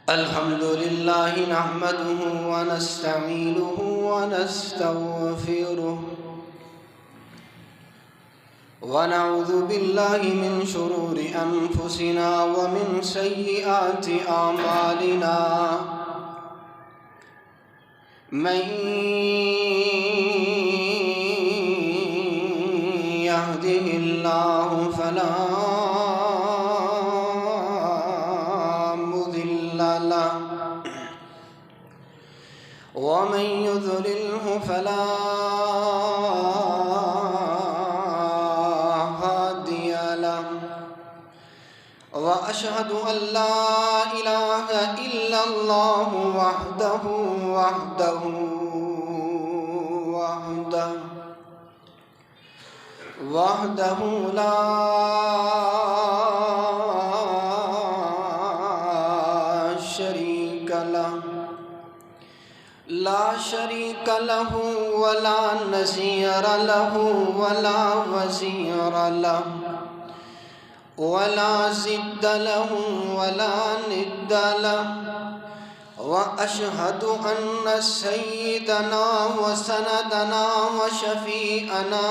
الحمد لله نحمده ونستعينه ونستغفره ونعوذ بالله من شرور أنفسنا ومن سيئات أعمالنا من يهده الله فلا ومن يضلله فلا هادي له وأشهد أن لا إله إلا الله وحده لا شريك له ولا نظير له ولا وزير له ولا ضد له ولا ند له وأشهد أن سيدنا وسندنا وشفيعنا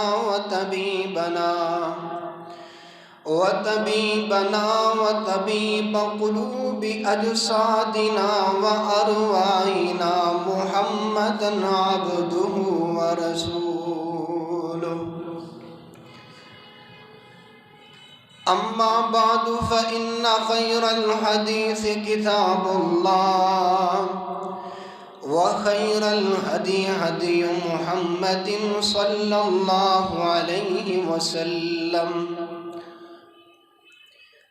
وطبيب قلوب أجسادنا وأرواحنا محمدا عبده ورسوله أما بعد فإن خير الحديث كتاب الله وخير الهدي هدي محمد صلى الله عليه وسلم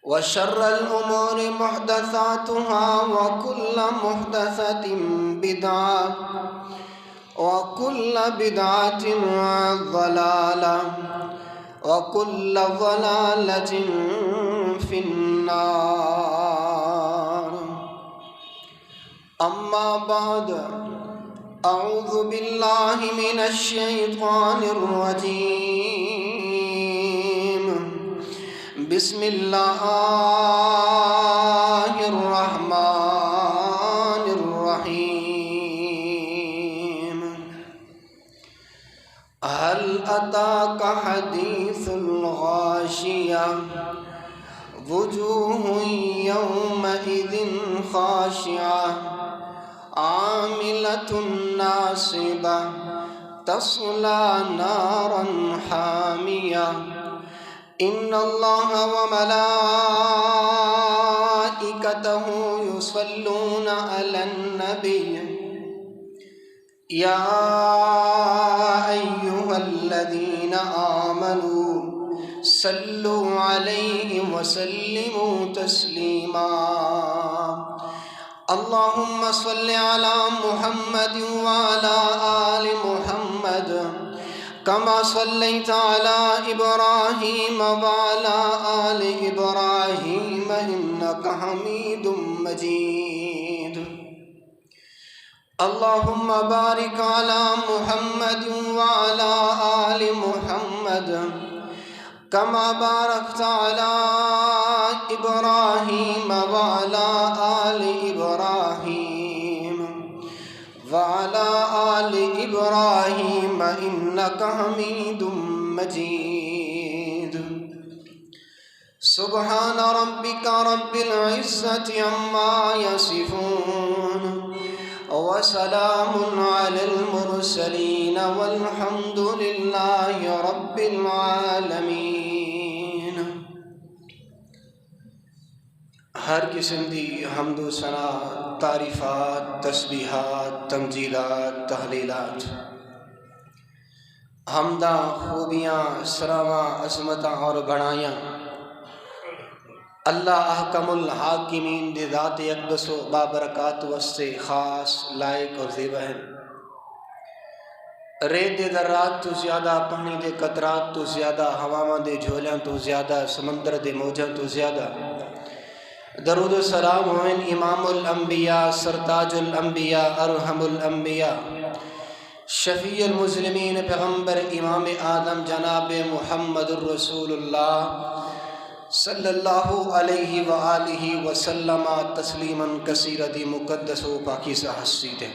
وشر الأمور محدثاتها وكل محدثة بدعة وكل بدعة ضلالة وكل ضلالة في النار. أما بعد، أعوذ بالله من الشيطان الرجيم. بسم الله الرحمن الرحيم. هل أتاك حديث الغاشية وجوه يومئذ خاشعة عاملة ناصبة تصلى نارا حامية إن الله وملائكته يصلون على النبي يا أيها الذين آمنوا صلوا عليه وسلموا تسليما. اللهم صل على محمد وعلى آل محمد كما صليت على إبراهيم وعلى آل إبراهيم إنك حميد مجيد. اللهم بارك على محمد وعلى آل محمد كما باركت على إبراهيم وعلى آل إبراهيم إنك حميد مجيد. سبحان ربك رب العزة عما يصفون وسلام على المرسلين والحمد لله رب العالمين. ہر قسم دی حمد و ثنا، تعریفات، تسبیحات، تمجیدات، تحلیلات، حمداں، خوبیاں، سراواں، عظمتاں اور بڑائیاں اللہ احکم الحاکمین دے ذات اقدس و بابرکات واسطے خاص، لائق اور زیبا ہے. ریت دے ذرات تو زیادہ، پانی دے قطرات تو زیادہ، ہواواں دے جھولیاں تو زیادہ، سمندر دے موجاں تو زیادہ درود و سلام ہوئن امام الانبیاء، سرتاج الانبیاء، ارحم الانبیاء، شفیع المسلمین، پیغمبر امام آدم جناب محمد الرسول اللہ صلی اللہ علیہ وآلہ وسلم تسلیما کثیرا دی مقدس و پاکیزہ ہستی ہے۔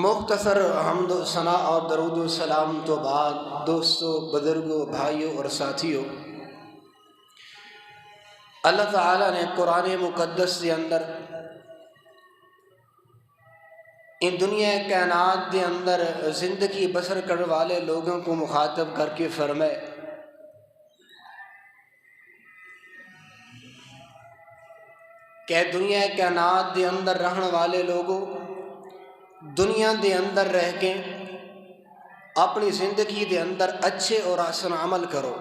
مختصر حمد و ثنا اور درود و سلام تو بعد دوستوں، بزرگوں، بھائیوں اور ساتھیوں، اللہ تعالیٰ نے قرآن مقدس کے اندر ان دنیا کائنات کے اندر زندگی بسر کرنے والے لوگوں کو مخاطب کر کے فرمائے کہ دنیا کائنات کے اندر رہنے والے لوگوں، دنیا دے اندر رہ کے اپنی زندگی دے اندر اچھے اور آسان عمل کرو۔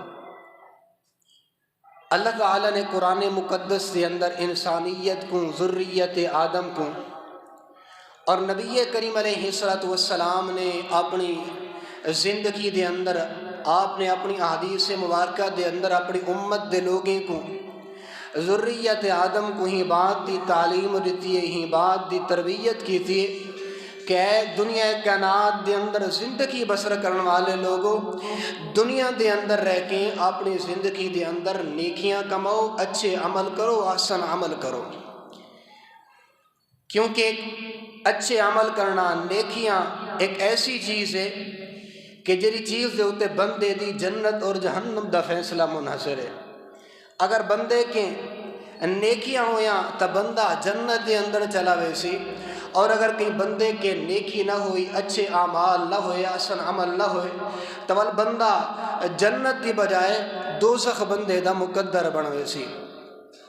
اللہ تعالیٰ نے قرآن مقدس کے اندر انسانیت کو، ذریت آدم کو، اور نبی کریم علیہ السلام نے اپنی زندگی دے اندر، آپ نے اپنی احادیث مبارکہ دے اندر اپنی امت دے لوگیں کو، ذریت آدم کو ہی بات دی تعلیم دیتی ہے، ہی بات دی تربیت کی تھی کہ دنیا کائنات دے اندر زندگی بسر کرنے والے لوگوں، دنیا دے اندر رہ کے اپنی زندگی دے اندر نیکیاں کماؤ، اچھے عمل کرو، آسان عمل کرو، کیونکہ اچھے عمل کرنا، نیکیاں ایک ایسی چیز ہے کہ جڑی چیز دے ہوتے بندے دی جنت اور جہنم دا فیصلہ منحصر ہے۔ اگر بندے کے نیکیاں ہویاں تو بندہ جنت دے اندر چلا ویسی، اور اگر کہیں بندے کے نیکی نہ ہوئی، اچھے اعمال نہ ہوئے، آسان عمل نہ ہوئے، تو بندہ جنت کی بجائے دوزخ بندے دا مقدر بن ویسی۔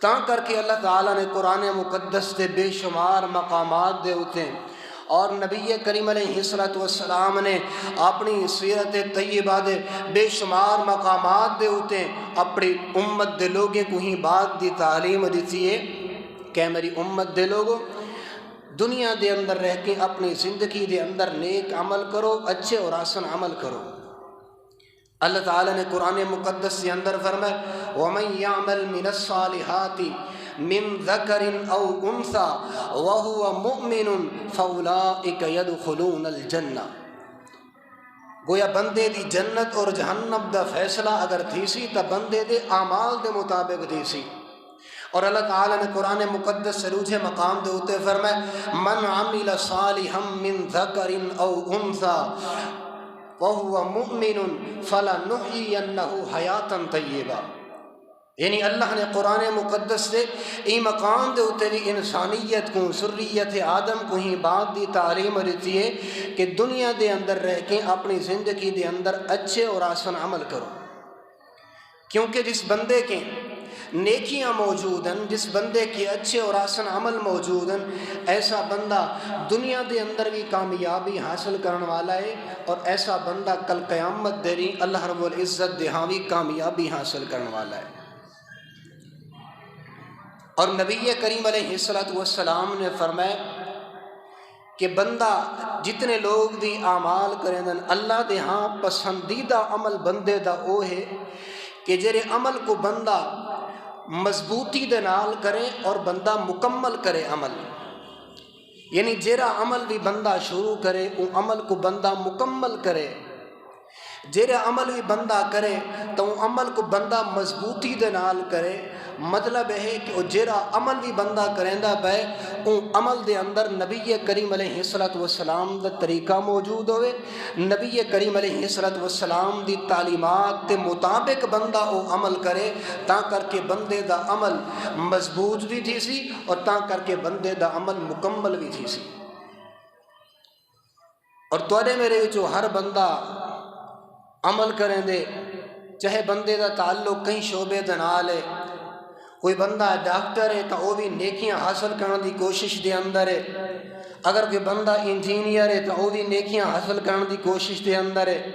تاں کر کے اللہ تعالیٰ نے قرآن مقدس دے بے شمار مقامات دے ہوتے ہیں، اور نبی کریم علیہ السلام نے اپنی سیرت طیبہ دے بے شمار مقامات دے ہوتے ہیں اپنی امت دے لوگیں کو ہی بات دی تعلیم دیتی ہے کہ میری امت دے لوگوں، دنیا دے اندر رہ کے اپنی زندگی دے اندر نیک عمل کرو، اچھے اور آسان عمل کرو۔ اللہ تعالیٰ نے قرآن مقدس کے اندر فرمایا وَمَن يَعْمَلْ مِنَ الصَّالِحَاتِ مِن ذَكَرٍ أَوْ أُنثَىٰ وَهُوَ مُؤْمِنٌ فَأُولَٰئِكَ يَدْخُلُونَ الْجَنَّةَ۔ گویا بندے دی جنت اور جہنم دا فیصلہ اگر تھی سی تو بندے دے اعمال دے مطابق تھی سی، اور اللہ تعالیٰ نے قرآن مقدس سے روجھے مقام دے ہوتے فرمائے من عمل صالحا من ذکر او انثى وهو مؤمن فلنحيينه حیاتا طیبہ۔ یعنی اللہ نے قرآن مقدس سے ای مقام دے ہوتے بھی انسانیت کو، ذریت آدم کو ہی بات دی تعلیم دیتی ہے کہ دنیا دے اندر رہ کے اپنی زندگی دے اندر اچھے اور آسان عمل کرو، کیونکہ جس بندے کے نیکیاں موجود ہیں، جس بندے کے اچھے اور آسان عمل موجود ہیں، ایسا بندہ دنیا دے اندر بھی کامیابی حاصل کرنے والا ہے، اور ایسا بندہ کل قیامت دے اللہ رب العزت دے ہاں بھی کامیابی حاصل کرنے والا ہے۔ اور نبی کریم علیہ السلام نے فرمایا کہ بندہ جتنے لوگ بھی اعمال کریں دن، اللہ دے ہاں پسندیدہ عمل بندے دا او ہے کہ جرے عمل کو بندہ مضبوطی دے نال کرے اور بندہ مکمل کرے عمل، یعنی جیرا عمل بھی بندہ شروع کرے وہ عمل کو بندہ مکمل کرے، جیرا عمل بھی بندہ کرے تو وہ عمل کو بندہ مضبوطی دے نال کرے۔ مطلب ہے کہ وہ جیرا عمل بھی بندہ کریندا بے وہ عمل دے اندر نبی کریم علیہ السلام دا طریقہ موجود ہوئے، نبی کریم علیہ السلام دی تعلیمات دے مطابق بندہ وہ عمل کرے، تاں کر کے بندے دا عمل مضبوط بھی تھی سی اور تاں کر کے بندے دا عمل مکمل بھی تھی سی۔ اور توڑے میرے جو ہر بندہ عمل کریں دے، چاہے بندے دا تعلق کہیں شعبے دے نال ہے، کوئی بندہ ڈاکٹر ہے تو وہ بھی نیکیاں حاصل کرنے دی کوشش دے اندر ہے، اگر کوئی بندہ انجینئر ہے تو وہ بھی نیکیاں حاصل کرنے دی کوشش دے اندر ہے،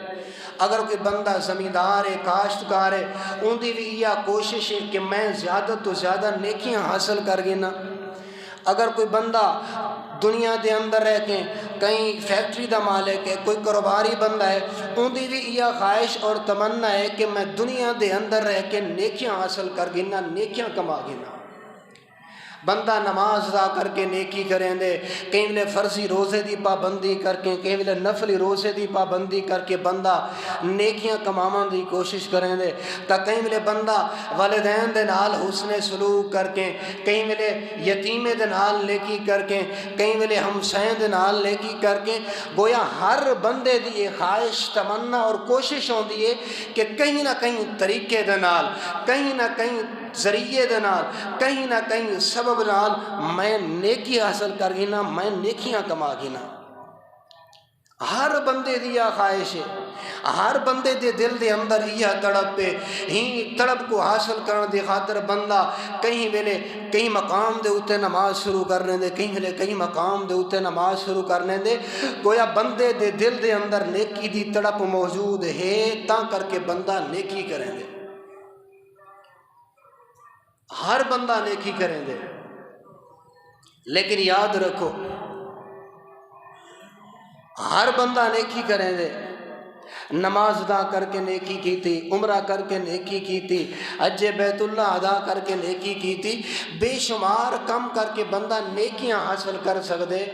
اگر کوئی بندہ زمیندار ہے، کاشتکار ہے، ان دی بھی یہ کوشش ہے کہ میں زیادہ تو زیادہ نیکیاں حاصل کر گنا۔ اگر کوئی بندہ دنیا دے اندر رہ کے کہیں فیکٹری دا مالک ہے، کوئی کاروباری بندہ ہے، ان دی بھی یہ خواہش اور تمنا ہے کہ میں دنیا دے اندر رہ کے نیکیاں حاصل کر گنا، نیکیاں کما گنا۔ بندہ نماز ادا کر کے نیکی کریں دے، کئی ویلے فرضی روزے دی پابندی کر کے، کئی ویلے نفلی روزے دی پابندی کر کے بندہ نیکیاں کماون دی کوشش کریں دے، تا کئی ویلے بندہ والدین دے نال حسن سلوک کر کے، کئی ویلے یتیمے دے نال نیکی کر کے، کئی ویلے ہمسائیں دے نال نیکی کر کے، گویا ہر بندے دی یہ خواہش تمنا اور کوشش ہوندی ہے کہ کہیں نہ کہیں طریقے دے نال، کہیں نہ کہیں ذریعے دے نال، کہیں نہ کہیں سبب نال میں نیکی حاصل کر گی نا، میں نیکیاں کما گی نا۔ ہر بندے دی یہ خواہش ہے، ہر بندے دے دل دے اندر یہ تڑپ پہ ہی تڑپ کو حاصل کرنے دی خاطر بندہ کہیں ویلے کئی مقام دے اتے نماز شروع کرنے دے، کہیں ویلے کئی مقام دے اتے نماز شروع کرنے دے، گویا بندے دے دل دے اندر نیکی دی تڑپ موجود ہے، تاں کر کے بندہ نیکی کریں دے، ہر بندہ نیکی کریں دے۔ لیکن یاد رکھو ہر بندہ نیکی کریں دے، نماز ادا کر کے نیکی کی تھی، عمرہ کر کے نیکی کی تھی، حج بیت اللہ ادا کر کے نیکی کی تھی، بے شمار کم کر کے بندہ نیکیاں حاصل کر سکتے،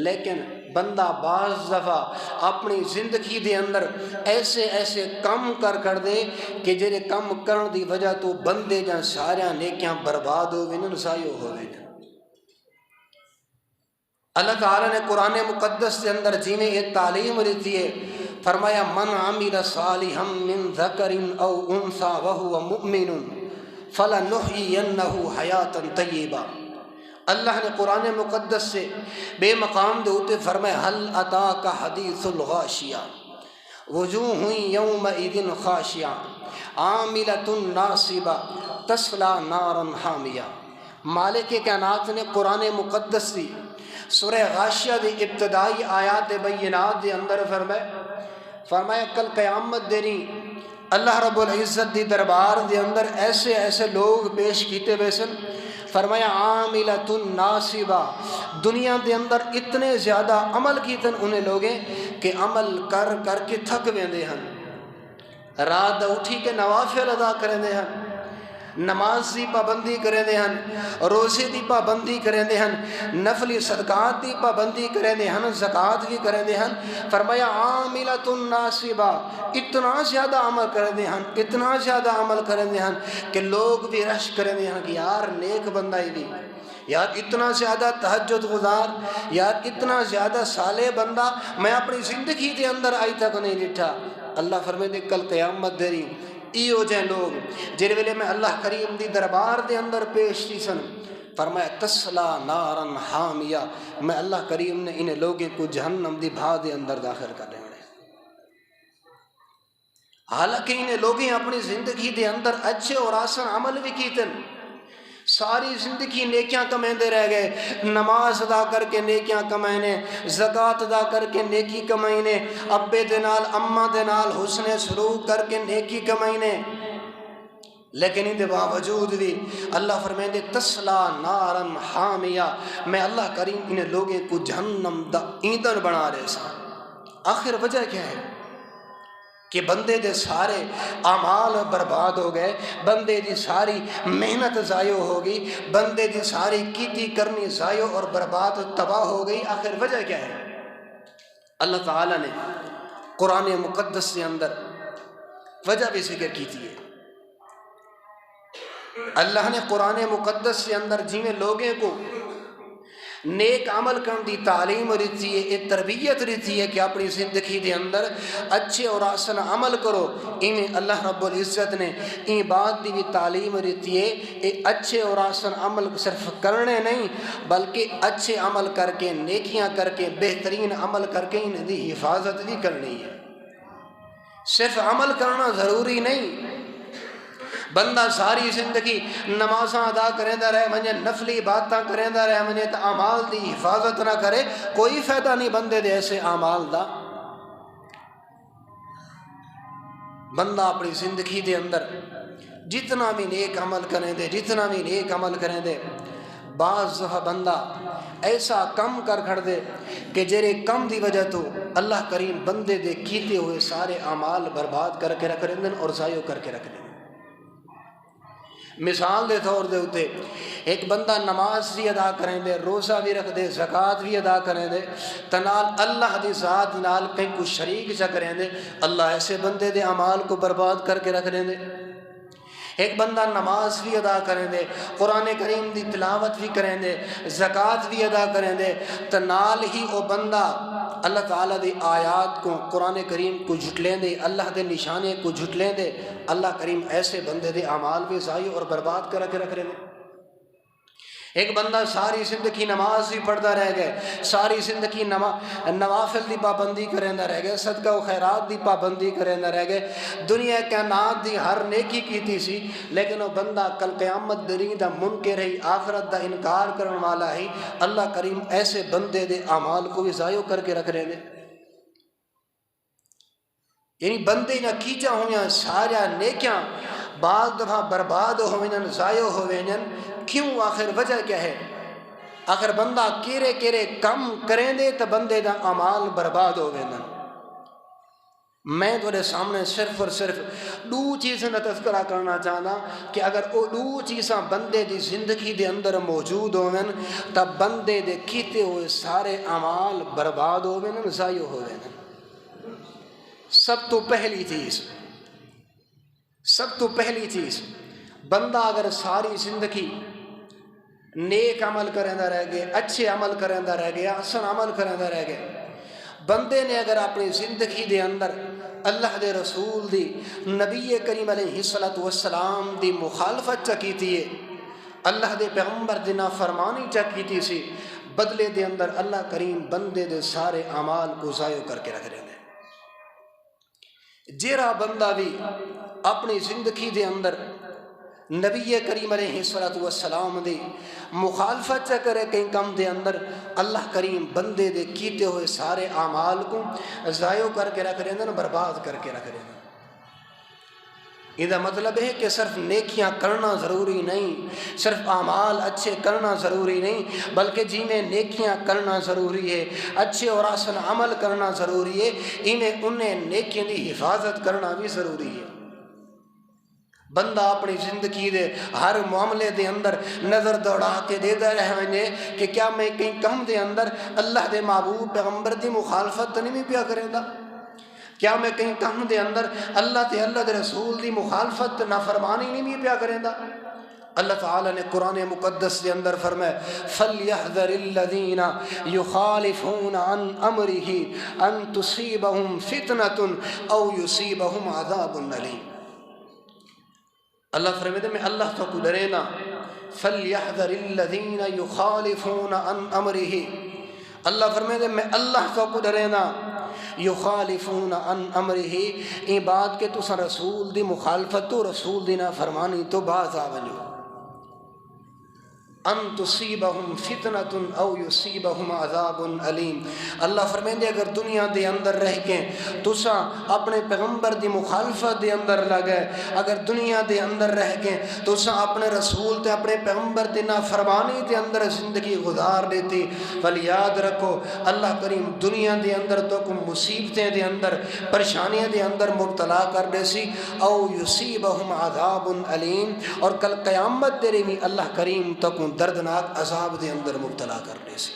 لیکن بندہ بعض دفعہ اپنی زندگی دے اندر ایسے کم کر دے کہ جڑے کم کرن دی وجہ تو بندے جا سارا نیکیاں برباد ہو گئے، ضائع ہو گئے۔ اللہ تعالیٰ نے قرآن مقدس کے اندر جینے ایک تعلیم دیتی ہے، فرمایا من عمل صالحا من ذکر او انثى وهو مؤمن فلنحيينه حیاتا طیبہ۔ اللہ نے قرآن مقدس سے بے مقام دے ہوتے فرمایا هل اتاک حدیث الغاشیہ وجوہ یومئذ خاشعہ عاملۃ ناصبہ تصلی نارا حامیہ۔ مالک کائنات نے قرآن مقدس دی سورہ غاشیہ دی ابتدائی آیات بینات دے اندر فرمایا کل قیامت دینی اللہ رب العزت دی دربار دے اندر ایسے لوگ پیش کیتے بیسن، فرمایا عاملۃ ناصبہ، دنیا دے اندر اتنے زیادہ عمل کیتن انہیں لوگیں کہ عمل کر کے تھک ویندے ہن، رات اٹھی کے نوافل ادا کریں دے ہن، نماز دی پابندی کریں دے ہن، روزے دی پابندی کریں دے ہن، نفلی صدقات دی پابندی کریں دے ہن، زکوٰۃ بھی کریں دے ہن، فرمایا عاملۃ ناصبہ، اتنا زیادہ عمل کریں دے ہن، اتنا زیادہ عمل کریں دے ہن کہ لوگ بھی رش کریں دے ہن کہ یار نیک بندہ ہی بھی، یار اتنا زیادہ تہجد گزار، یار اتنا زیادہ صالح بندہ میں اپنی زندگی دے اندر آئی تک نہیں ڈٹھا۔ اللہ فرمائے دے کل قیامت دری ایو جائیں لوگ جن ویلے میں اللہ کریم دی دربار دے اندر پیش تھی سن، فرمایا تسلا نارا حامیہ، میں اللہ کریم نے انہیں لوگوں کو جہنم دی بھا دے اندر داخل کر رہے ہیں۔ حالانکہ انہیں لوگیں اپنی زندگی دے اندر اچھے اور آسان عمل بھی کیتن، ساری زندگی نیکیاں کمائندے رہ گئے، نماز ادا کر کے نیکیاں کمائنے، زکوٰۃ ادا کر کے نیکی کمائنے، ابے دے نال اماں دے نال حسن سلوک کر کے نیکی کمائنے، لیکن ان دے باوجود بھی اللہ فرمائے تسلا نارا حامیہ، میں اللہ کریم انہیں لوگوں کو جہنم دا ایندھن بنا رہے سا۔ آخر وجہ کیا ہے کہ بندے دے سارے اعمال برباد ہو گئے، بندے دی ساری محنت ضائع ہو گئی، بندے دی ساری کیتی کرنی ضائع اور برباد تباہ ہو گئی۔ آخر وجہ کیا ہے؟ اللہ تعالیٰ نے قرآن مقدس کے اندر وجہ بھی ذکر کی تھی۔ اللہ نے قرآن مقدس کے اندر جی میں لوگوں کو نیک عمل کرن دی تعلیم رہتی ہے، ایک تربیت رہتی ہے کہ اپنی زندگی دے اندر اچھے اور آسان عمل کرو، انہیں اللہ رب العزت نے ان بات دی بھی تعلیم رہتی ہے، ایک اچھے اور آسان عمل صرف کرنے نہیں بلکہ اچھے عمل کر کے نیکیاں کر کے بہترین عمل کر کے ان دی حفاظت بھی کرنی ہے۔ صرف عمل کرنا ضروری نہیں، بندہ ساری زندگی نمازاں ادا کریندا رہے ونجے، نفلی عبادتاں کریندا رہے ونجے تے اعمال دی حفاظت نہ کرے، کوئی فائدہ نہیں بندے دے ایسے اعمال دا۔ بندہ اپنی زندگی دے اندر جتنا بھی نیک عمل کریں دے، جتنا بھی نیک عمل کریں دے، بعض دفعہ بندہ ایسا کم کر کھڑ دے کہ جیرے کم دی وجہ تو اللہ کریم بندے دے کیتے ہوئے سارے اعمال برباد کر کے رکھ دیں اور ضائع کر کے رکھ دیں۔ مثال دے طور دے اتے ایک بندہ نماز بھی ادا کریں دے، روزہ بھی رکھ دے، زکوٰۃ بھی ادا کریں دے، تنال اللہ دی ذات نال کہیں کو شریک چا کریں دے، اللہ ایسے بندے دے اعمال کو برباد کر کے رکھ دیں دے۔ ایک بندہ نماز بھی ادا کریں دے، قرآن کریم دی تلاوت بھی کریں دے، زکوٰۃ بھی ادا کریں دے، تنال ہی وہ بندہ اللہ تعالیٰ دی آیات کو، قرآن کریم کو جھٹلیں دے، اللہ دے نشانے کو جھٹلیں دے، اللہ کریم ایسے بندے دے اعمال بھی ضائع اور برباد کر کے رکھ دیں دے۔ ایک بندہ ساری زندگی نماز بھی پڑھتا رہ گئے، ساری زندگی نوافل دی پابندی کریندا رہ گئے، صدقہ و خیرات دی پابندی کریندا رہ گئے، دنیا کائنات دی ہر نیکی کیتی سی، لیکن وہ بندہ کل قیامت دری دا منکر ہے، آخرت دا انکار کرن والا ہے، اللہ کریم ایسے بندے دے اعمال کو بھی ضائع کر کے رکھ رہے ہیں۔ یعنی بندے نہ کیجا ہویاں سارا نیکیاں بعض دفعہ برباد ہوئیں، ضائع ہوئیں، کیوں؟ آخر وجہ کیا ہے؟ آخر بندہ کیرے کیرے کم کریں دے تو بندے دا اعمال برباد ہوئیں۔ میں تھوڑے سامنے صرف اور صرف دو چیزیں کا تذکرہ کرنا چاہتا کہ اگر وہ دو چیزاں بندے دی زندگی دے اندر موجود ہوئیں تب بندے دے کیتے ہوئے سارے اعمال برباد ہوئیں، ضائع ہوئیں۔ سب تو پہلی چیز بندہ اگر ساری زندگی نیک عمل کریندا رہ گئے، اچھے عمل کریندا رہ گیا، حسن عمل کریندا رہ گئے، بندے نے اگر اپنی زندگی دے اندر اللہ دے رسول دی، نبی کریم علیہ السلام دی مخالفت چا کیتی ہے، اللہ دے پیغمبر دی نافرمانی چا کیتی سی، بدلے دے اندر اللہ کریم بندے دے سارے اعمال کو ضائع کر کے رکھ رہے ہیں۔ جیڑا بندہ بھی اپنی زندگی دے اندر نبی کریم علیہ السلام دی مخالفت چا کرے کہیں کم دے اندر، اللہ کریم بندے دے کیتے ہوئے سارے اعمال کو ضائع کر کے رکھ رہے ہیں، برباد کر کے رکھ رہے ہیں۔ یہ مطلب ہے کہ صرف نیکیاں کرنا ضروری نہیں، صرف اعمال اچھے کرنا ضروری نہیں، بلکہ جی میں نیکیاں کرنا ضروری ہے، اچھے اور حسن عمل کرنا ضروری ہے، انہیں نیکیاں دی حفاظت کرنا بھی ضروری ہے۔ بندہ اپنی زندگی دے ہر معاملے دے اندر نظر دوڑا کے دیتا رہے کہ کیا میں کہیں کم دے اندر اللہ دے محبوب پیغمبر دی مخالفت نہیں پیا کریں دا، کیا میں کہیں کم دے اندر اللہ دے رسول دی مخالفت نافرمانی نہیں پیا کریں دا۔ اللہ تعالیٰ نے قرآن مقدس کے اندر فرمایا فَلْيَحْذَرِ الَّذِينَ يُخَالِفُونَ عَنْ أَمْرِهِ أَن تُصِيبَهُمْ فِتْنَةٌ أَوْ يُصِيبَهُمْ عَذَابٌ أَلِيمٌ۔ اللہ فرماتے میں اللہ تو کو ڈرے نا، فَلْيَحْذَرِ الَّذِينَ يُخَالِفُونَ عَنْ أَمْرِهِ، اللہ فرماتے میں اللہ تو کو ڈرے نا، يُخَالِفُونَ عَنْ أَمْرِهِ، این بات کہ تُسا رسول دی مخالفت تو رسول دی نافرمانی تو باز آونجو، ان تصیبہم فتنۃ او یصیبہم عذاب علیم۔ اللہ فرمائیں اگر دنیا دے اندر رہ کے تسا اپنے پیغمبر دی مخالفت دے اندر لگے، اگر دنیا دے اندر رہ کے تسا اپنے رسول تے اپنے پیغمبر دی نافرمانی دے اندر زندگی گزار دیتی، بل یاد رکھو اللہ کریم دنیا دے اندر تو کو مصیبتیں دے اندر پریشانیاں دے اندر مبتلا کر دے سی، او یصیبہم عذاب علیم، اور کل قیامت تیرے میں اللہ کریم تو کو دردناک عذاب دے اندر مبتلا کرنے سے۔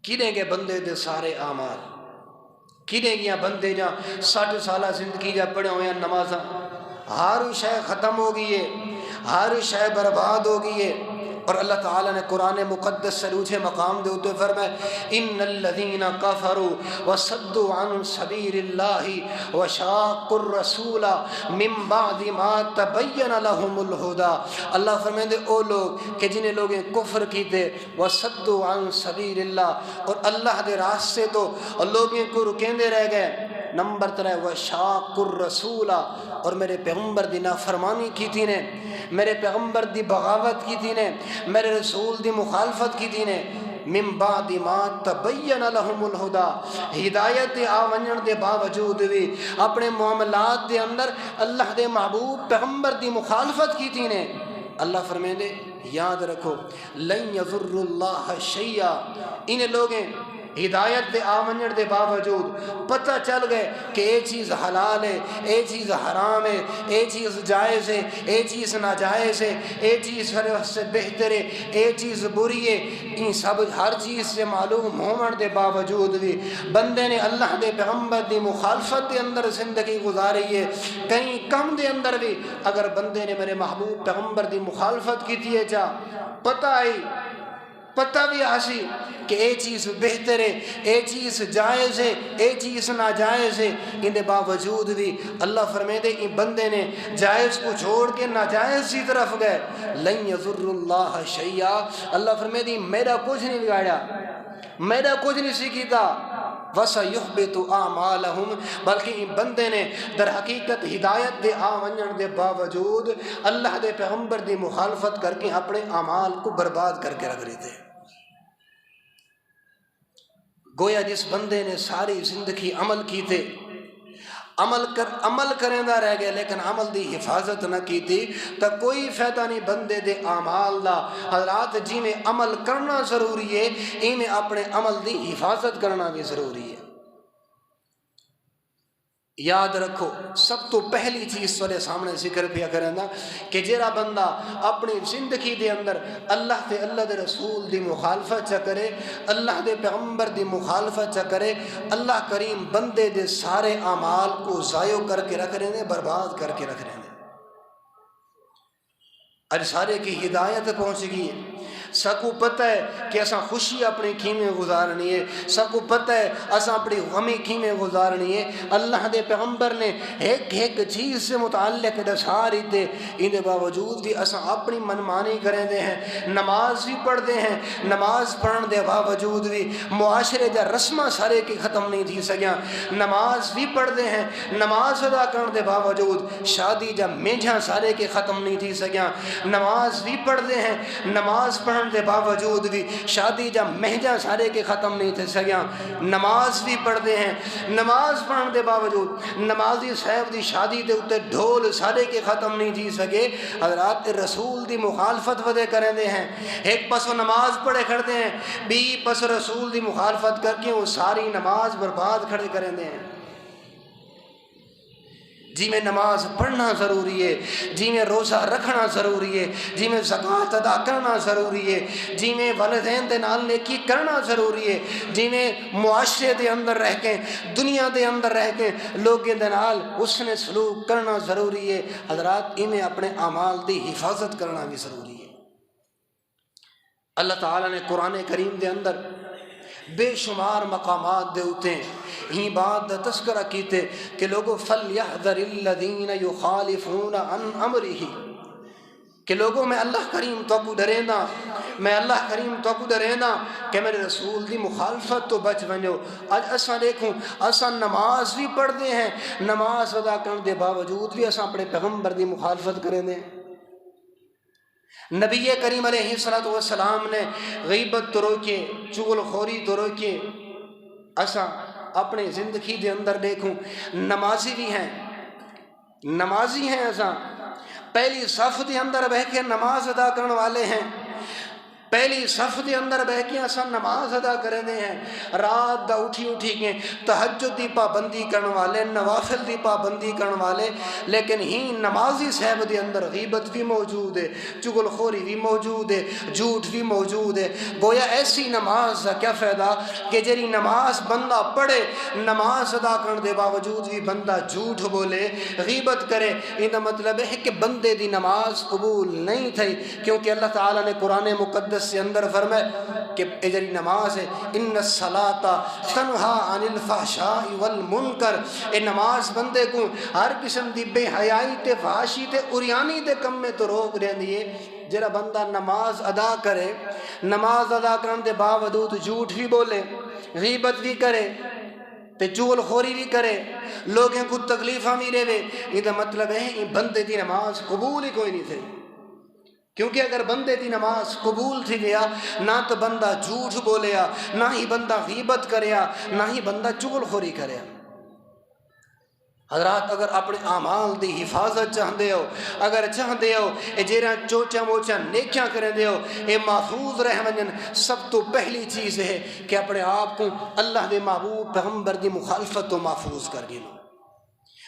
کینے گے بندے دے سارے اعمال، کینے گیا بندے جا 60 سالہ زندگی جا پڑھے ہوئے ہیں نمازاں، ہر شے ختم ہو گئی ہے، ہر شے برباد ہو گئی ہے، اور اللہ تعالیٰ نے قرآن مقدس سے روچے مقام دے ہوتے فرمائے ان الذین کفروا وصدوا عن سبیل اللہ وشاقوا الرسول من بعد ما تبین لهم الہدی۔ اللہ فرمائے دے او لوگ کہ جنہیں لوگیں کفر کی دے وصدوا عن سبیل اللہ، اور اللہ دے راستے تو لوگیں کو رکیندے رہ گئے۔ نمبر 3 وشاقوا الرسول، اور میرے پیغمبر دی نافرمانی کی تھی نے، میرے پیغمبر دی بغاوت کی تھی نے، میرے رسول دی مخالفت کی تھی نے، من بعد ما تبین لهم الہدی، ہدایت آونجن دے باوجود بھی اپنے معاملات دے اندر اللہ دے محبوب پیغمبر دی مخالفت کی تھی نے۔ اللہ فرمائے دے یاد رکھو لن یضر اللہ شیئا، ہدایت دے آمنجن دے باوجود پتہ چل گئے کہ اے چیز حلال ہے، اے چیز حرام ہے، اے چیز جائز ہے، اے چیز ناجائز ہے، اے چیز ہر سے بہتر ہے، اے چیز بری ہے، ان سب ہر چیز سے معلوم ہون دے باوجود بھی بندے نے اللہ دے پیغمبر دی مخالفت دے اندر زندگی گزاری ہے۔ کہیں کم دے اندر بھی اگر بندے نے میرے محبوب پیغمبر دی مخالفت کی ہے جا پتہ آئی، پتہ بھی آسی کہ اے چیز بہتر ہے، اے چیز جائز ہے، اے چیز ناجائز ہے، ان دے باوجود بھی اللہ فرمائے دے ان بندے نے جائز کو چھوڑ کے ناجائز کی طرف گئے، لن یضر اللہ شیئا، اللہ فرمائے دے میرا کچھ نہیں بگاڑا، میرا کچھ نہیں سیکھیتا، وَسَيُحْبِطُ أَعْمَالَهُمْ، بلکہ ان بندے نے در حقیقت ہدایت دے آونجن دے باوجود اللہ دے پیغمبر دی مخالفت کر کے اپنے اعمال کو برباد کر کے رکھ رہے تھے۔ گویا جس بندے نے ساری زندگی عمل کی تھے، عمل کریں دا رہ گئے لیکن عمل دی حفاظت نہ کی تھی، تو کوئی فائدہ نہیں بندے دے اعمال دا۔ حضرات جی میں عمل کرنا ضروری ہے، ای میں اپنے عمل دی حفاظت کرنا بھی ضروری ہے۔ یاد رکھو سب تو پہلی چیز تھوڑے سامنے ذکر پیا کریں نا کہ جیڑا بندہ اپنی زندگی دے اندر اللہ تے اللہ دے رسول دی مخالفت چا کرے، اللہ دے پیغمبر دی مخالفت چا کرے، اللہ کریم بندے دے سارے اعمال کو ضائع کر کے رکھ رہے ہیں، برباد کر کے رکھ رہے ہیں۔ اج سارے کی ہدایت پہنچ گئی ہے، سب کو پتہ ہے کہ اساں خوشی اپنی کھیمیں گزارنی ہے، سب کو پتہ ہے اساں اپنی غمی کھیمیں گزارنی ہے۔ اللہ دے پیغمبر نے ایک ایک چیز سے متعلق دساری دے، ان دے باوجود بھی اساں اپنی منمانی کریں دے ہیں، نماز بھی پڑھ دے ہیں، نماز پڑھن دے باوجود بھی معاشرے جا رسمہ سارے کی ختم نہیں تھی سکیاں، نماز بھی پڑھ دے ہیں، نماز ادا کرن دے باوجود شادی جا مینجھاں سارے کی ختم نہیں تھی سکیاں، نماز بھی پڑھ دے ہیں، نماز پڑھن دے باوجود بھی شادی جا مہجاں سارے کے ختم نہیں تھے سکیاں، نماز بھی پڑھ دے ہیں، نماز پڑھن دے باوجود نمازی صاحب دی شادی دے اتے ڈھول سارے کے ختم نہیں تھی سکے۔ حضرات رسول دی مخالفت ودے کریں دے ہیں، ایک پسو نماز پڑھے کھڑتے ہیں، بی پس رسول دی مخالفت کر کے وہ ساری نماز برباد کھڑے کریں دے ہیں۔ جی میں نماز پڑھنا ضروری ہے، جی میں روزہ رکھنا ضروری ہے، جی میں زکوٰۃ ادا کرنا ضروری ہے، جی میں والدین دے نال نیکی کرنا ضروری ہے، جی میں معاشرے دے اندر رہ کے دنیا دے اندر رہ کے لوگوں دے نال حسن سلوک کرنا ضروری ہے۔ حضرات میں اپنے اعمال دی حفاظت کرنا بھی ضروری ہے۔ اللہ تعالیٰ نے قرآن کریم دے اندر بے شمار مقامات دے ہوتے ہیں، ہی بات دا تذکرہ کیتے کہ لوگوں فَلْيَحْذَرِ الَّذِينَ يُخَالِفُونَ عَنْ أَمْرِهِ، کہ لوگوں میں اللہ کریم تو کو ڈرینا، میں اللہ کریم تو کو ڈرینا کہ میرے رسول دی مخالفت تو بچ بنو۔ آج اساں دیکھوں اساں نماز بھی پڑھ دے ہیں، نماز ادا کرنے دے باوجود بھی اساں اپنے پیغمبر دی مخالفت کریں دے۔ نبی کریم علیہ السلام نے غیبت تو روکے، چغل خوری تو روکے۔ اساں اپنے زندگی دے اندر دیکھوں نمازی بھی ہیں، نمازی ہیں، اساں پہلی صف دے اندر بہ کے نماز ادا کرنے والے ہیں، پہلی صف دے اندر بہ کے اساں نماز ادا کریں دے ہیں، رات دا اٹھی کے تہجد دی پابندی کرنے والے، نوافل دی پابندی کرنے والے، لیکن ہی نمازی صاحب دے اندر غیبت بھی موجود ہے، چغل خوری بھی موجود ہے، جھوٹ بھی موجود ہے۔ گویا ایسی نماز کا کیا فائدہ کہ جری نماز بندہ پڑھے، نماز ادا کرنے دے باوجود بھی بندہ جھوٹ بولے، غیبت کرے، ان کا مطلب ہے کہ بندے دی نماز قبول نہیں تھی، کیونکہ اللہ تعالیٰ نے قرآن مقدس سے اندر فرمائے کہ اجری نماز ہے ان الصلاۃ تنہا عن الفحشاء والمنکر، اے نماز بندے کو ہر قسم دی بے حیائی تے فحاشی تے اریانی دے کم میں تو روک دیندی ہے۔ جڑا بندہ نماز ادا کرے، نماز ادا کرنے دے باوجود جھوٹ بھی بولے، غیبت بھی کرے تے چغل خوری بھی کرے، لوگوں کو تکلیفاں بھی دے، یہ دا مطلب ہے کہ بندے دی نماز قبول ہی کوئی نہیں تھی، کیونکہ اگر بندے دی نماز قبول تھی گیا نہ تو بندہ جھوٹ بولیا، نہ ہی بندہ غیبت کریا، نہ ہی بندہ چغل خوری کریا۔ حضرات اگر اپنے اعمال دی حفاظت چاہتے ہو، اگر چاہتے ہو اے جیرا چوچا موچا نیکیاں کریں دے ہو اے محفوظ رہ ونجن، سب تو پہلی چیز ہے کہ اپنے آپ کو اللہ دے محبوب پیغمبر دی مخالفت تو محفوظ کر گئے.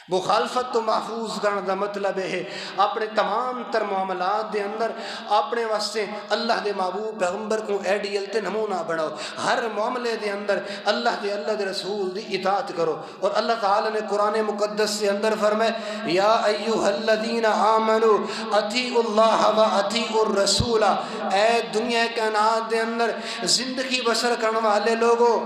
مخالفت تو محفوظ کرنے دا مطلب ہے اپنے تمام تر معاملات دے اندر اپنے واسطے اللہ دے محبوب پیغمبر کو ایڈیل تے نمونہ بناؤ. ہر معاملے دے اندر اللہ دے رسول دی اطاعت کرو. اور اللہ تعالی نے قرآن مقدس سے اندر فرمائے یا ایھا الذین آمنوا اطیعوا اللہ و اطیعوا الرسول، اے دنیا کائنات دے اندر زندگی بسر کرنے والے لوگوں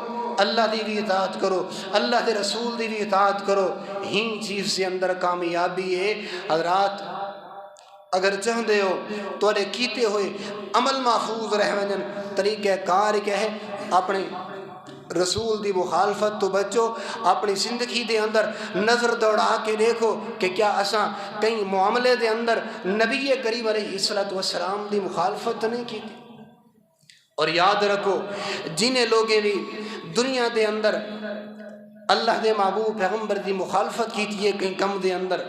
اللہ دی بھی اطاعت کرو، اللہ دے رسول دی بھی اطاعت کرو. ہی چیز سے اندر کامیابی ہے. حضرات اگر چاہتے ہو تو کیتے ہوئے عمل محفوظ رہ ونجن، طریقہ کار کیا ہے؟ اپنے رسول دی مخالفت تو بچو. اپنی زندگی دے اندر نظر دوڑا کے دیکھو کہ کیا اساں کئی معاملے دے اندر نبی کریم علیہ السلام دی مخالفت نہیں کی تھی. اور یاد رکھو جنہیں لوگیں بھی دنیا دے اندر اللہ دے محبوب پیغمبر دی مخالفت کی تھی کہیں کم دے اندر،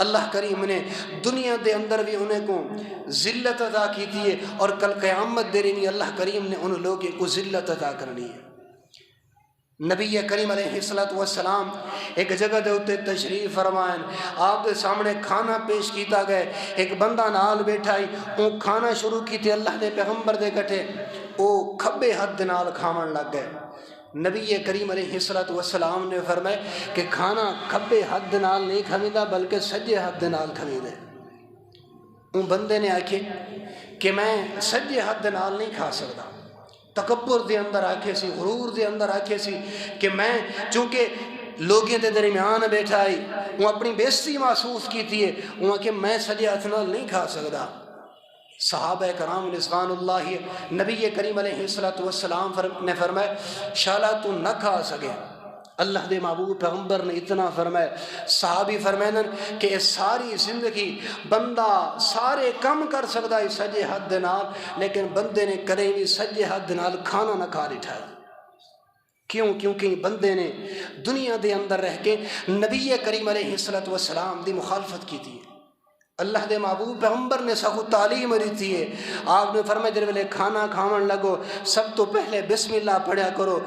اللہ کریم نے دنیا دے اندر بھی انہیں کو ذلت عطا کی تھی اور کل قیامت دے رہی اللہ کریم نے ان لوگوں کو ذلت عطا کرنی ہے. نبی کریم علیہ السلام ایک جگہ دے ہوتے تشریف فرمائیں، آپ دے سامنے کھانا پیش کیتا گئے. ایک بندہ نال بیٹھا ہی وہ کھانا شروع کی تھی اللہ دے پیغمبر دے کٹھے وہ کھبے ہاتھ نال کھاون لگ گئے. نبی کریم علیہ السلام نے فرمایا کہ کھانا کھبے ہاتھ نال نہیں کھویندا بلکہ سجے ہاتھ نال کھویندا. ان بندے نے آکھے کہ میں سجے ہاتھ نال نہیں کھا سکتا. تکبر دے اندر آکھے سی، غرور دے اندر آکھے سی کہ میں چونکہ لوگوں دے درمیان بیٹھا ہی وہ اپنی بےزتی محسوس کی تھی وہ کہ میں سجے ہاتھ نال نہیں کھا سکتا. صحابہ کرام رضوان اللہ نبی کریم علیہ السلام نے فرمایا شالا تو نہ کھا سکے. اللہ دے محبوب پیغمبر نے اتنا فرمایا. صحابی فرمائیں کہ ساری زندگی بندہ سارے کم کر سکتا ہے سجے ہاتھ نال، لیکن بندے نے کدے بھی سجے ہاتھ نال کھانا نہ کھا لٹھا. کیوں؟ کیونکہ بندے نے دنیا دے اندر رہ کے نبی کریم علیہ السلام دی مخالفت کی تھی. اللہ دے محبوب پیغمبر نے سخو تعلیم دیتی ہے. آپ نے فرمایا جب ویلے کھانا کھاون لگو سب تو پہلے بسم اللہ پڑھیا کرو.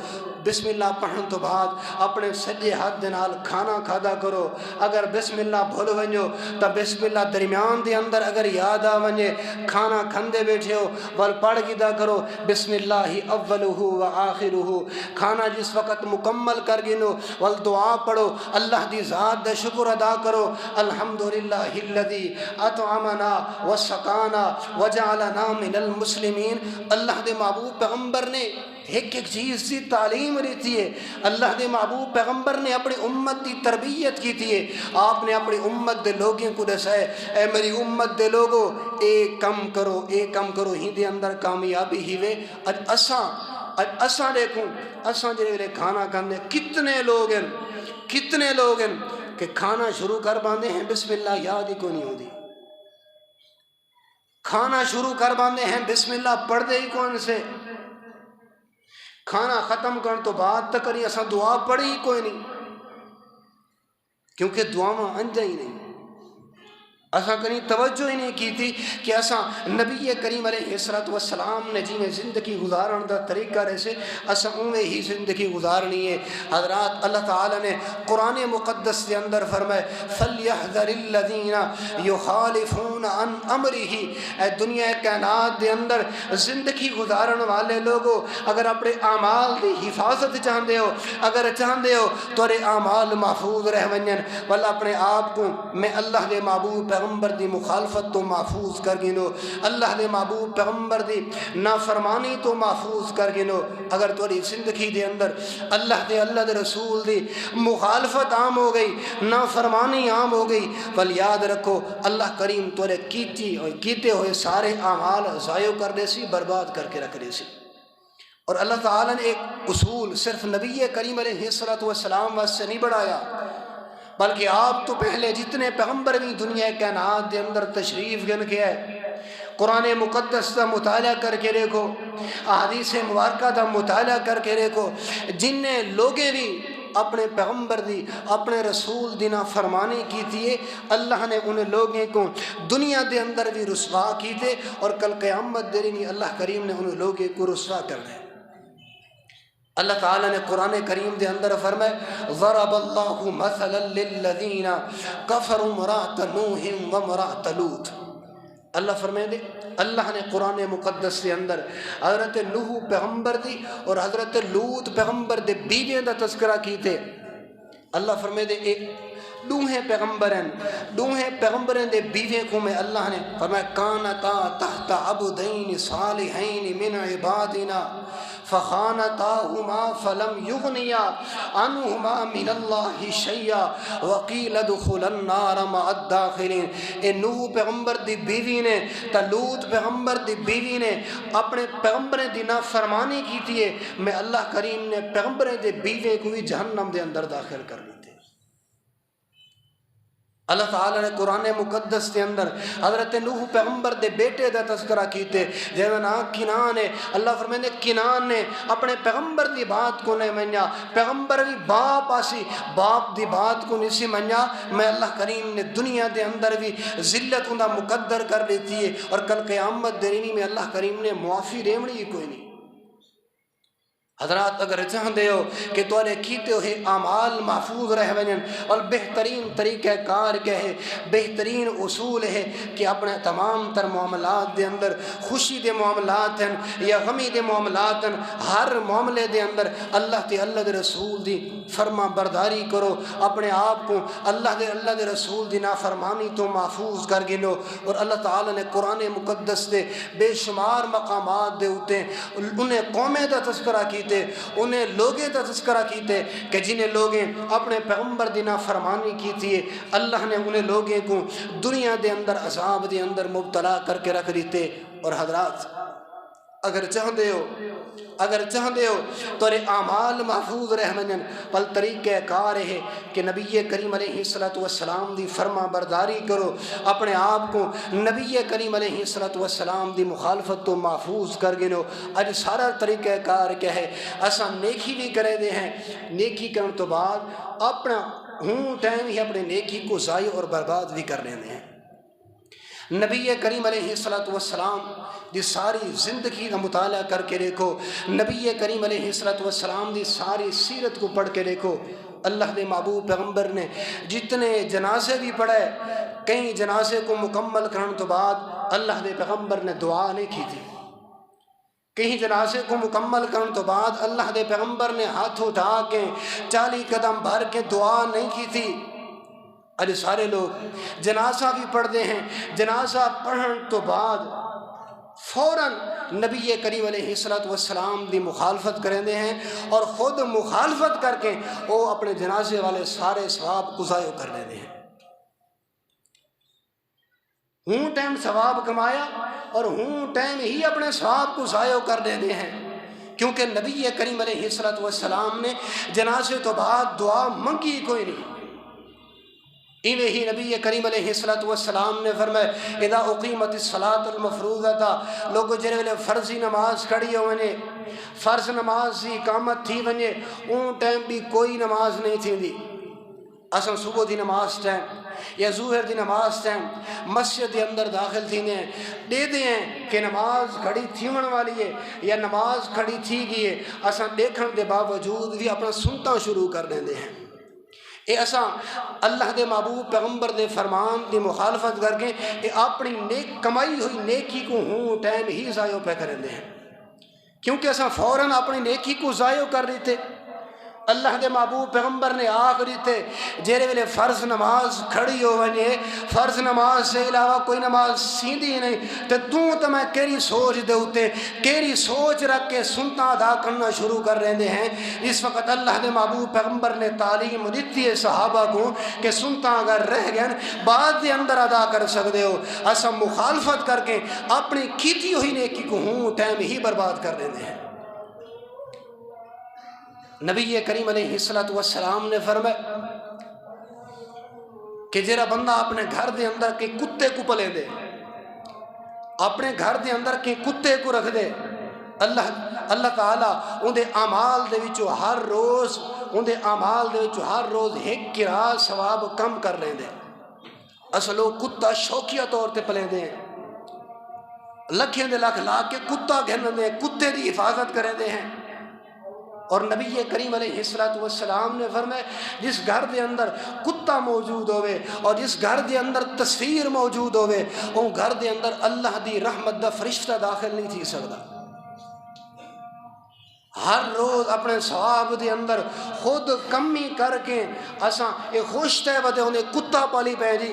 بسم اللہ پڑھن تو بعد اپنے سجے ہاتھ دے نال کھانا کھادا کرو. اگر بسم اللہ بھول ونجو تو بسم اللہ درمیان دے اندر اگر یاد آ ونجے کھانا کھندے بیٹھے ہو ول پڑھ گیدا کرو بسم اللہ اولہ و آخرہ. کھانا جس وقت مکمل کر گنو ول دعا پڑھو، اللہ دی ذات دا شکر ادا کرو. الحمدللہ الذی اطعمنا وسقانا وجعلنا من المسلمین. اللہ دے محبوب پیغمبر نے ایک ایک چیز کی تعلیم دیتی ہے. اللہ دے محبوب پیغمبر نے اپنی امت کی تربیت کی تھی. آپ نے اپنی امت دے لوگوں کو دسائے اے میری امت دے لوگو ایک کم کرو، ایک کم کرو ہی دے اندر کامیابی ہی وے. اساں دیکھوں اساں جڑے کھانا کھاندے کتنے لوگ ہیں کہ کھانا شروع کر باندھے ہیں بسم اللہ یاد ہی کو نہیں ہوتی. کھانا شروع کر باندھے ہیں بسم اللہ پڑھ دے ہی کون سے. کھانا ختم کرن تو بعد تک نہیں اساں دعا پڑھی ہی کوئی نہیں، کیونکہ دعاواں انجا ہی نہیں. اساں کہیں توجہ ہی نہیں کی تھی کہ اساں نبی کریم علیہ السلام نے جی میں زندگی گزارن دا طریقہ رہے اساں اوے ہی زندگی گزارنی ہے. حضرات اللہ تعالی نے قرآن مقدس کے اندر فرمائے فَلْيَحْذَرِ الَّذِينَ يُخَالِفُونَ عَنْ أَمْرِهِ. اے دنیا کائنات دے اندر زندگی گزارن والے لوگوں اگر اپنے اعمال دی حفاظت چاہتے ہو، اگر چاہتے ہو تو اعمال محفوظ رہ ونجن والا اپنے آپ کو میں اللہ دے محبوب پیغمبر دی مخالفت تو محفوظ کر گنو، اللہ دے محبوب پیغمبر دی نافرمانی تو محفوظ کر گنو. اگر تھوڑی زندگی دے اندر اللہ دے رسول دی مخالفت عام ہو گئی، نافرمانی عام ہو گئی، بل یاد رکھو اللہ کریم تھوڑے کیتے ہوئے سارے اعمال ضائع کر دے سی، برباد کر کے رکھ دے سی. اور اللہ تعالیٰ نے ایک اصول صرف نبی کریم علیہ السلام واسطے نہیں بڑھایا بلکہ آپ تو پہلے جتنے پیغمبر بھی دنیا کائنات دے اندر تشریف گن کے ہے قرآن مقدس کا مطالعہ کر کے دیکھو، احادیث مبارکہ کا مطالعہ کر کے دیکھو، جن لوگیں بھی اپنے پیغمبر دی اپنے رسول دی نافرمانی کیتی ہے، اللہ نے انہیں لوگوں کو دنیا دے اندر بھی رسوا کیتے اور کل قیامت دے دن اللہ کریم نے انہیں لوگوں کو رسوا کرنا ہے۔ اللہ تعالیٰ نے قرآن کریم دے اندر فرمائے ضرب اللہ مثلا للذین کفروا امرأۃ نوح وامرأۃ لوط۔ اللہ فرمائے دے اللہ نے قرآن مقدس کے اندر حضرت نوح پیغمبر دی اور حضرت لوط پیغمبر دے بیویاں دا تذکرہ کیتے۔ اللہ فرمائے دے ایک دوہیں پیغمبریں دے بیویں کو میں اللہ نے فرمایا کانتا تحت عبدین صالحین من عبادنا فخانتاہما فلم یغنیا عنہما من اللہ شیئا وقیل ادخلا النار مع الداخلین۔ اے نوح پیغمبر دی بیوی نے لوط پیغمبر دی بیوی نے اپنے پیغمبریں دی نافرمانی کی تھی، میں اللہ کریم نے پیغمبریں دے بیویں کو بھی جہنم دے اندر داخل کر لی تھی۔ اللہ تعالیٰ نے قرآن مقدس کے اندر حضرت نوح پیغمبر دے بیٹے دا تذکرہ کیتے جیسا نا کنان ہے۔ اللہ فرمائے کنان نے اپنے پیغمبر دی بات کو نہیں منیا، پیغمبر بھی باپ آسی باپ دی بات کو نہیں سی منیا، میں اللہ کریم نے دنیا دے اندر بھی ذلت دا مقدر کر لیتی ہے اور کل قیامت دینی میں اللہ کریم نے معافی ریمڑی کوئی نہیں۔ حضرات اگر چاہتے ہو کہ تھوڑے کیتے ہوئے اعمال محفوظ رہ ونن اور بہترین طریقہ کار کیا ہے، بہترین اصول ہے کہ اپنے تمام تر معاملات دے اندر خوشی دے معاملات ہیں یا غمی دے معاملات ہیں، ہر معاملے دے اندر اللہ دے رسول دی فرما برداری کرو، اپنے آپ کو اللہ دے رسول دی نافرمانی تو محفوظ کر گنو۔ اور اللہ تعالیٰ نے قرآن مقدس دے بے شمار مقامات دے ہوتے انہیں قومیں دا تذکرہ کیتے، انہیں لوگیں دا تذکرہ کیتے کہ جنہیں لوگیں اپنے پیغمبر دی نافرمانی کی تھی، اللہ نے انہیں لوگوں کو دنیا دے اندر عذاب دے اندر مبتلا کر کے رکھ دیتے۔ اور حضرات اگر چاہتے ہو تو اعمال محفوظ رہ منن پل طریقہ کار ہے کہ نبی کریم علیہ السلام دی فرما برداری کرو، اپنے آپ کو نبی کریم علیہ السلام دی مخالفت تو محفوظ کر گنو۔ اج سارا طریقہ کار کیا ہے، اساں نیکی بھی کرے دے ہیں، نیکی کرن تو بعد اپنا ٹائم ہی اپنے نیکی کو ضائع اور برباد بھی کر لینے ہیں۔ نبی کریم علیہ السلام دی ساری زندگی کا مطالعہ کر کے دیکھو، نبی کریم علیہ السلام دی ساری سیرت کو پڑھ کے دیکھو۔ اللہ دے محبوب پیغمبر نے جتنے جنازے بھی پڑھے، کئی جنازے کو مکمل کرنے تو بعد اللہ دے پیغمبر نے دعا نہیں کی تھی، کہیں جنازے کو مکمل کرنے تو بعد اللہ دے پیغمبر نے ہاتھ اٹھا کے 40 قدم بھر کے دعا نہیں کی تھی۔ اج سارے لوگ جنازہ بھی پڑھتے ہیں، جنازہ پڑھن تو بعد فوراً نبی کریم علیہ السلام دی مخالفت کرتے ہیں اور خود مخالفت کر کے وہ اپنے جنازے والے سارے ثواب کو ضائع کر لیتے ہیں۔ ٹائم ثواب کمایا اور ٹائم ہی اپنے ثواب کو ضائع کر دیتے ہیں، کیونکہ نبی کریم علیہ السلام نے جنازے تو بعد دعا منگی کوئی نہیں۔ ایویں ہی نبی کریم علیہ السلام نے فرمایا اذا اقیمت الصلاۃ المفروضہ، لوگ جڑے ویلے فرضی نماز کھڑی ہوئے، فرض نماز کی اقامت تھی ونجے اون ٹائم بھی کوئی نماز نہیں تھی۔ اساں صبح دی نماز ٹائم یا ظہر دی نماز ٹائم مسجد کے اندر داخل تھی دے ہیں کہ نماز کھڑی تھیون والی ہے یا نماز کھڑی تھی گئی ہے، اساں دیکھن دے باوجود بھی اپنا سنتا شروع کر دیندے ہیں۔ اے اساں اللہ دے محبوب پیغمبر دے فرمان دی مخالفت کر کے اے اپنی کمائی ہوئی نیکی کو ٹائم ہی ضائع پہ کریں دے ہیں، کیونکہ اساں فوراً اپنی نیکی کو ضائع کر دیتے۔ اللہ دے محبوب پیغمبر نے آخری تے جیرے ویلے فرض نماز کھڑی ہو ونجے، فرض نماز سے علاوہ کوئی نماز سیندھی نہیں، تو میں کیری سوچ دے ہوتے کیری سوچ رکھ کے سنتا ادا کرنا شروع کر رہے ہیں۔ اس وقت اللہ دے محبوب پیغمبر نے تعلیم دیتی ہے صحابہ کو کہ سنتا اگر رہ گئے بعد دے اندر ادا کر سکتے ہو، اسا مخالفت کر کے اپنی کیتی ہوئی نیکی کو ٹائم ہی برباد کر دیتے ہیں۔ نبی کریم علیہ السلام نے فرمایا کہ جیرا بندہ اپنے گھر دے اندر کے کتے کو پلے دے، اپنے گھر دے اندر کے کتے کو رکھ دے، اللہ تعالیٰ ان دے اعمال دے وچوں ہر روز اندے اعمال دے وچ ہر روز ایک قرات ثواب کم کر لیندے اصلو کتا شوقیہ طور تے پلیندے ہیں لکھیں دے لکھ لا کے کتا گھندے کتے دی حفاظت کرندے ہیں اور نبی کریم علیہ السلام نے فرمایا جس گھر دے اندر کتا موجود ہوئے اور جس گھر دے اندر تصویر موجود ہوئے وہ گھر دے اندر اللہ دی رحمت دا فرشتہ داخل نہیں تھی سکتا ہر روز اپنے ثواب دے اندر خود کمی کر کے اساں ایک خوش تے ودے انہیں کتا پالی پہ جی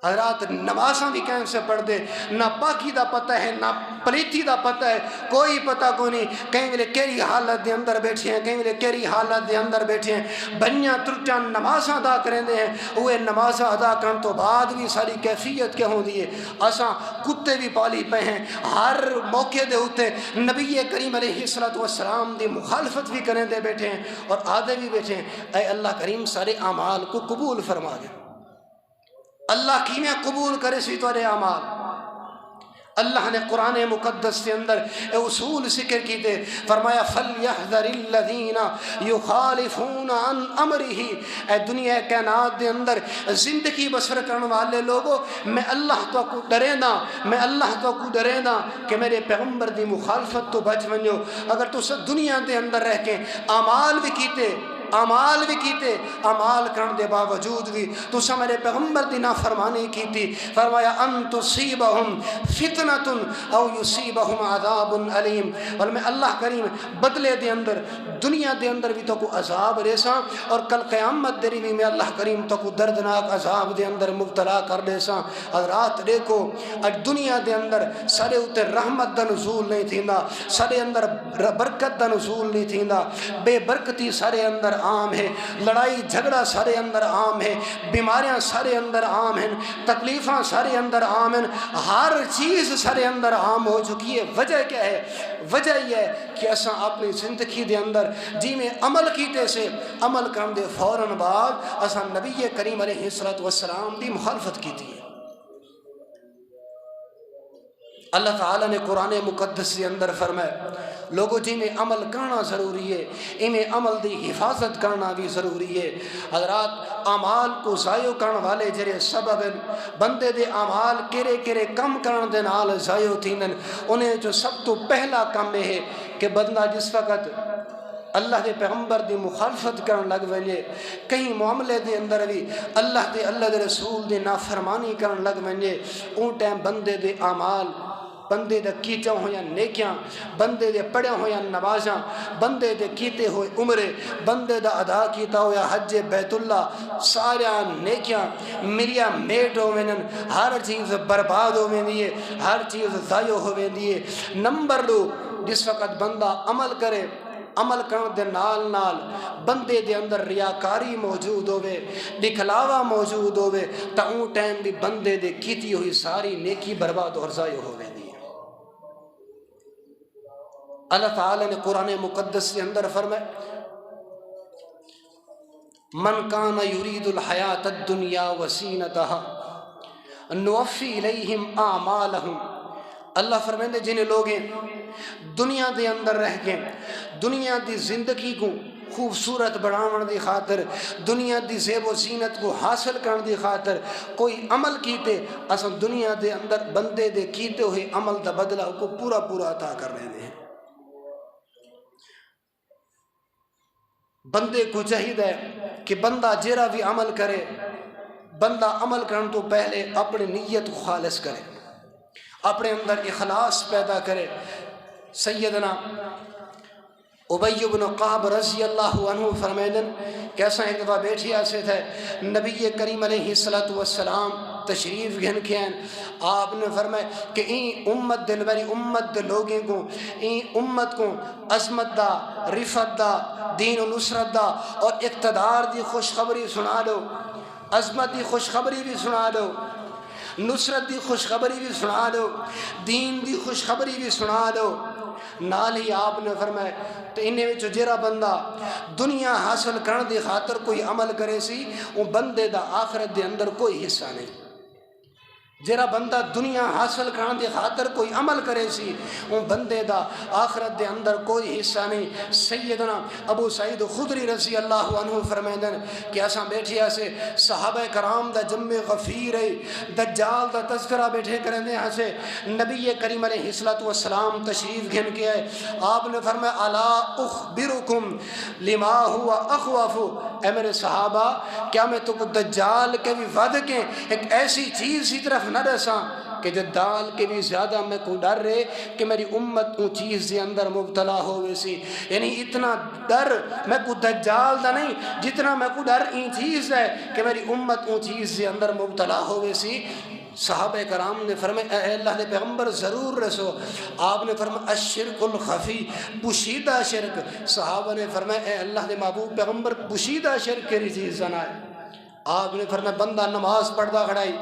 حضرات نمازاں بھی کہیں سے پڑھ دے نہ پاکی دا پتہ ہے نہ پلیتی دا پتہ ہے کوئی پتہ کوئی نہیں کہیں ملے کیری حالت دے اندر بیٹھے ہیں کہیں ملے کیری حالت دے اندر بیٹھے ہیں بنیاں ترٹیاں نمازاں ادا کریں دے ہیں وہ نمازاں ادا کرن تو بعد بھی ساری کیفیت کے ہوں دیئے اساں کتے بھی پالی پہ ہیں ہر موقع دے ہوتے نبی کریم علیہ السلام دی مخالفت بھی کریں دے بیٹھے ہیں اور آدھے بھی بیٹھے ہیں اے اللہ کریم سارے اعمال کو قبول فرما دے اللہ کی میں قبول کرے سی تورے اعمال اللہ نے قرآن مقدس کے اندر اصول ذکر کی تھے فرمایا فَلْيَحْذَرِ الَّذِينَ يُخَالِفُونَ عَنْ أَمْرِهِ اے دنیا کائنات دے اندر زندگی بسر کرنے والے لوگوں میں اللہ تو کو ڈرے نا کہ میرے پیغمبر دی مخالفت تو بچ ونجو اگر تو سب دنیا دے اندر رہ کے اعمال بھی کیتے اعمال کرن دے باوجود بھی تو سا میرے پیغمبر دی نافرمانی کی تھی فرمایا ان تصیبہم فتنۃ او یصیبہم عذاب علیم اور میں اللہ کریم بدلے دے اندر دنیا دے اندر بھی تو کو عذاب ریسا اور کل قیامت دے بھی میں اللہ کریم تو کو دردناک عذاب دے اندر مبتلا کر دیسا حضرات دیکھو اج دنیا دے اندر سارے اوتے رحمت دا نزول نہیں تھیندا سارے اندر برکت دا نزول نہیں تھیندا بے برکتی سارے اندر عام ہے لڑائی جھگڑا سارے اندر عام ہے بیماریاں سارے اندر عام ہیں تکلیفاں سارے اندر عام ہیں ہر چیز سارے اندر عام ہو چکی ہے وجہ کیا ہے وجہ یہ ہے کہ اساں اپنی زندگی دے اندر جی میں عمل کیتے سے عمل کرن دے فوراً بعد اساں نبی کریم علیہ السلام دی مخالفت کی تھی اللہ تعالیٰ نے قرآن مقدس کے اندر فرمایا لوگوں جی میں عمل کرنا ضروری ہے انہیں عمل دی حفاظت کرنا بھی ضروری ہے حضرات اعمال کو ضائع کرنے والے جرے سبب بندے دے اعمال کیرے کم کرن دے نال ضائع تھیندن انہیں جو سب تو پہلا کام ہے کہ بندہ جس وقت اللہ دے پیغمبر دی مخالفت کرن لگ ونجے کہیں معاملے دے اندر بھی اللہ دے رسول دے نافرمانی کرن لگ ونجے اون ٹائم بندے دے اعمال بندے دے کیتے ہویا نیکیاں بندے دے پڑھے ہویا نمازاں بندے دے کیتے ہوئے عمرے بندے دا ادا کیتا ہویا حج بیت اللہ سارا نیکیاں مریا میٹ ہوئنن ہر چیز برباد ہوئے ہر چیز ضائع ہوئے نمبر 2 جس وقت بندہ عمل کرے عمل کرن دے نال بندے دے اندر ریاکاری موجود ہوئے دکھلاوا موجود ہوئے تا اون ٹائم بھی بندے دے کیتی ہوئی ساری نیکی برباد اور ضائع ہوئے اللہ تعالیٰ نے قرآن مقدس کے اندر فرمائے من کان یرید الحیات الدنیا وزینتها نوفی الیہم اعمالہم اللہ فرمائے جنہیں لوگیں دنیا دے اندر رہ کے دنیا دی زندگی کو خوبصورت بڑھاون دی خاطر دنیا دی زیب و زینت کو حاصل کرن دی خاطر کوئی عمل کیتے اصلا دنیا دے اندر بندے دے کیتے ہوئے عمل دا بدلہ کو پورا عطا کر رہے ہیں بندے کو چاہیے کہ بندہ جیرا بھی عمل کرے بندہ عمل کرن تو پہلے اپنی نیت کو خالص کرے اپنے اندر اخلاص پیدا کرے سیدنا ابی بن کعب رضی اللہ عنہ فرمائدن کیسا ایک دفعہ بیٹھی آسے تھے نبی کریم علیہ السلام تشریف گھن کے ہیں آپ نے فرمایا کہ این امت دل بری امت دل لوگیں کو این امت کو عظمت دا رفت دا دین و نصرت دا اور اقتدار دی خوشخبری سنا دو عظمت دی خوشخبری بھی سنا دو نصرت دی خوشخبری بھی سنا دو دین دی خوشخبری بھی سنا دو نال ہی آپ نے فرمایا تو انہیں وچ جیرا بندہ دنیا حاصل کرن دی خاطر کوئی عمل کرے سی وہ بندے دا آخرت دے اندر کوئی حصہ نہیں جڑا بندہ دنیا حاصل کرنے دی خاطر کوئی عمل کرے سی وہ بندے دا آخرت دے اندر کوئی حصہ نہیں۔ سیدنا ابو سعید خدری رضی اللہ عنہ فرمائندن کہ اساں بیٹھے اسے صحابہ کرام دا جمع غفیر ہے دجال دا تذکرہ بیٹھے کرنے ہسے نبی کریم علیہ الصلوۃ والسلام تشریف گھن کے آئے، آپ نے فرمایا الا اخبرکم لما هو اخوف، اے میرے صحابہ کیا میں تو دجال کے بھی ود کے ایک ایسی چیز کی طرف نہ دساں کہ دجال کے بھی زیادہ میں کو ڈر رہے کہ میری امت اون چیز دے اندر مبتلا ہوئے سی، یعنی اتنا ڈر میں کو دجال دا نہیں جتنا میں کو ڈر این چیز ہے کہ میری امت اون چیز دے اندر مبتلا ہوئے سی۔ صحابہ کرام نے فرمایا اے اللہ دے پیغمبر ضرور رسو، آپ نے فرمایا الشرک الخفی، پوشیدہ شرک۔ صحابہ نے فرمایا اے اللہ دے محبوب پیغمبر پوشیدہ شرک کی چیز نہ ہے۔ آپ نے فرمایا بندہ نماز پڑھدا کھڑائی،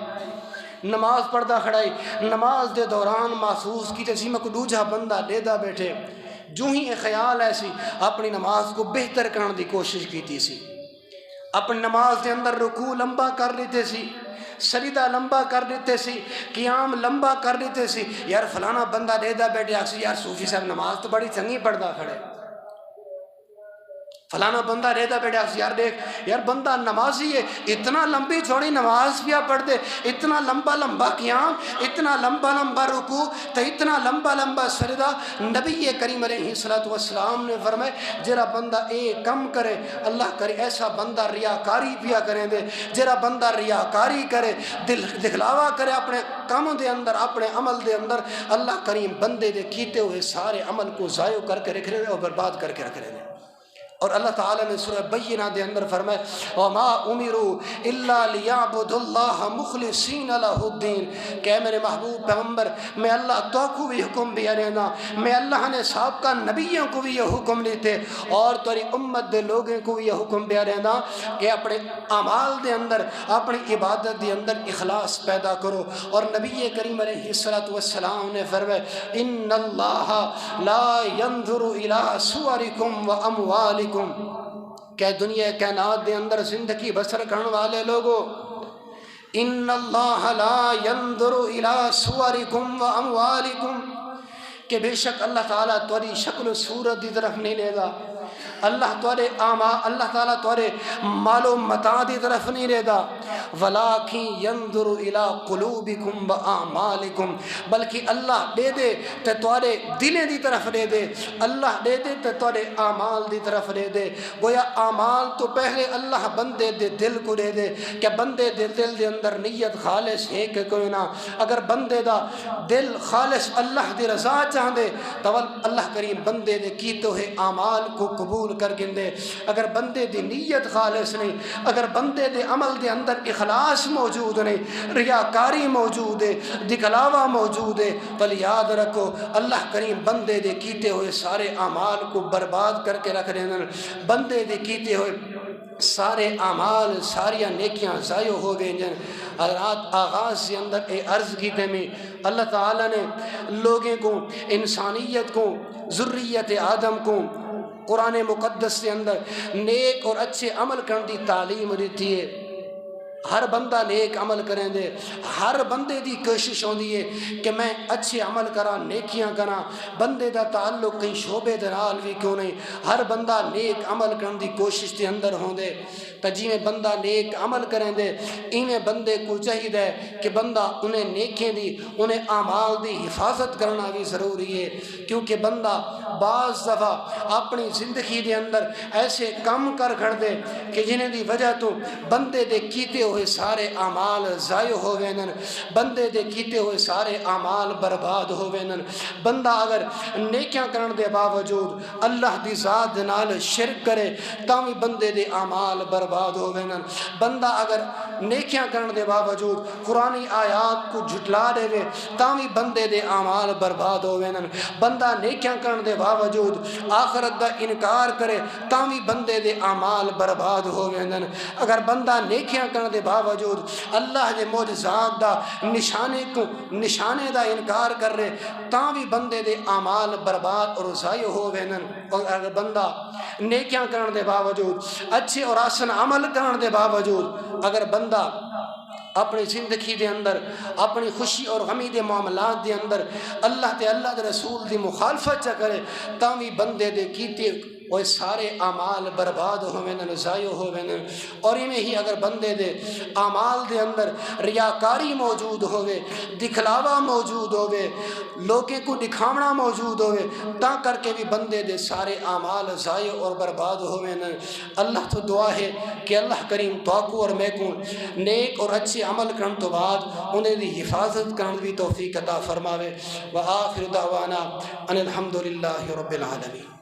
نماز پڑھدا کھڑائی، نماز دے دوران محسوس کی جیسی میں کو دوجا بندہ لیدا بیٹھے، جو ہی خیال ایسی اپنی نماز کو بہتر کرنے دی کوشش کیتی سی، اپنی نماز دے اندر رکوع لمبا کر لیتے سی، سجدہ لمبا کر دیتے سی، قیام لمبا کر دیتے سی۔ یار فلانا بندہ لیدا بیٹھے آسی یار صوفی صاحب نماز تو بڑی چنگی پڑھدا کھڑے، فلانا بندہ رہتا بیٹھا یار دیکھ یار بندہ نمازی ہے، اتنا لمبی چوڑی نماز پیا پڑھ دے، اتنا لمبا لمبا قیام، اتنا لمبا لمبا رکوع، تو اتنا لمبا لمبا سجدہ۔ نبی کریم علیہ الصلوۃ والسلام نے فرمایا جڑا بندہ اے کم کرے اللہ کرے ایسا بندہ ریاکاری پیا کریں دے، جڑا بندہ ریاکاری کرے دکھلاوا کرے اپنے کام دے اندر اپنے عمل دے اندر، اللہ کریم بندے دے کیتے ہوئے سارے عمل کو ضائع کر کے رکھ رہے اور برباد کر کے رکھ رہے ہیں۔ اور اللہ تعالیٰ نے سورہ بینہ دے اندر فرمایا وَمَا أُمِرُوا إِلَّا لِيَعْبُدُوا اللَّهَ مُخْلِصِينَ لَهُ الدِّينَ کہ میرے محبوب پیغمبر میں اللہ تو کو بھی حکم دیا رہنا، میں اللہ نے سابقہ نبیوں کو بھی یہ حکم دیتے اور تیری امت دے لوگوں کو بھی یہ حکم دیا رہنا کہ اپنے اعمال دے اندر اپنی عبادت دے اندر اخلاص پیدا کرو۔ اور نبی کریم علیہ الصلوۃ والسلام نے فرمایا ان اللہ لا ينظر الى صورکم واموالکم کہ دنیا کائنات دے اندر زندگی بسر کرنے والے لوگوں ان اللہ لا ينظر الى صورکم واموالکم کہ بے شک اللہ تعالیٰ تیری شکل و صورت دی طرف نہیں لے گا، اللہ تعالیٰ تورے مال و متاع دی طرف نہیں رہے دا، وَلَٰكِن يَنظُرُ إِلَىٰ قُلُوبِكُمْ وَأَعْمَالِكُمْ بلکہ اللہ دے دے تے تورے دلیں دی طرف دے دے، اللہ دے دے تے تورے اعمال دی طرف دے دے۔ گویا اعمال تو پہلے اللہ بندے دے دل کو دے دے کہ بندے دے دل دے اندر نیت خالص ہے کہ کوئی نہ، اگر بندے دا دل خالص اللہ دی رضا چاہ دے تو اللہ کریم بندے دے کیتے ہوئے اعمال کو قبول کر گندے۔ اگر بندے دی نیت خالص نہیں، اگر بندے دے عمل دے اندر اخلاص موجود نہیں، ریاکاری موجود ہے، دکھلاوا موجود ہے، بل یاد رکھو اللہ کریم بندے دے کیتے ہوئے سارے اعمال کو برباد کر کے رکھ دینا۔ بندے دے کیتے ہوئے سارے اعمال ساریاں نیکیاں ضائع ہو گئے جن۔ حضرات آغاز سے اندر اے عرض کی تمی اللہ تعالیٰ نے لوگوں کو، انسانیت کو، ذریت آدم کو قرآن مقدس کے اندر نیک اور اچھے عمل کرنے دی تعلیم دیتی ہے۔ ہر بندہ نیک عمل کریں دے، ہر بندے دی کوشش ہوندی ہے کہ میں اچھے عمل کراں، نیکیاں کراں، بندے دا تعلق کہیں شعبے دے نال بھی کیوں نہیں، ہر بندہ نیک عمل کرنے دی کوشش دے اندر ہوندے۔ تو جیویں بندہ نیک عمل کریں دے ایویں بندے کو چاہیے کہ بندہ انہیں نیکیں دی، انہیں اعمال دی حفاظت کرنا بھی ضروری ہے، کیونکہ بندہ بعض دفعہ اپنی زندگی دے اندر ایسے کم کر کھڑ دے کہ جنہیں دی وجہ تو بندے دے کیتے ہوئے سارے اعمال ضائع ہو گئے، بندے دے کیتے ہوئے سارے اعمال برباد ہو گئے۔ بندہ اگر نیکیاں کرن دے باوجود اللہ دی ذات نال شرک کرے تاں بھی بندے دے اعمال برباد ہو گئے۔ بندہ اگر نیکیاں کرن دے باوجود قرآنی آیات کو جھٹلا دے وے تاں بھی بندے دے اعمال برباد ہو گئے۔ بندہ نیکیاں کرن دے باوجود آخرت دا انکار کرے تاں بھی بندے دے اعمال برباد ہو گئے۔ اگر بندہ نیکیاں کرن دے باوجود اللہ دے معجزات دا نشانے دا انکار کر رہے تاں بھی بندے دے اعمال برباد اور ضائع ہو گئے۔ اور اگر بندہ نیکیاں کرن دے باوجود اچھے اور آسن عمل کرن دے باوجود اگر بندہ اپنی زندگی دے اندر اپنی خوشی اور غمی دے معاملات دے اندر اللہ دے رسول دی مخالفت چا کرے تاوی بندے دے کیتے وہ سارے اعمال برباد ہوئے ضائع ہوئے. اور میں ہی اگر بندے دے اعمال دے اندر ریاکاری موجود ہوئے، دکھلاوا موجود ہوئے، لوگوں کو دکھاونا موجود ہوئے، تا کر کے بھی بندے دے سارے اعمال ضائع اور برباد ہوئے. اللہ تو دعا ہے کہ اللہ کریم توقع اور میں کو نیک اور اچھے عمل کرن تو بعد انہیں دی حفاظت کرن بھی توفیق عطا فرماوے. وآخر دعوانا ان الحمدللہ رب العالمین.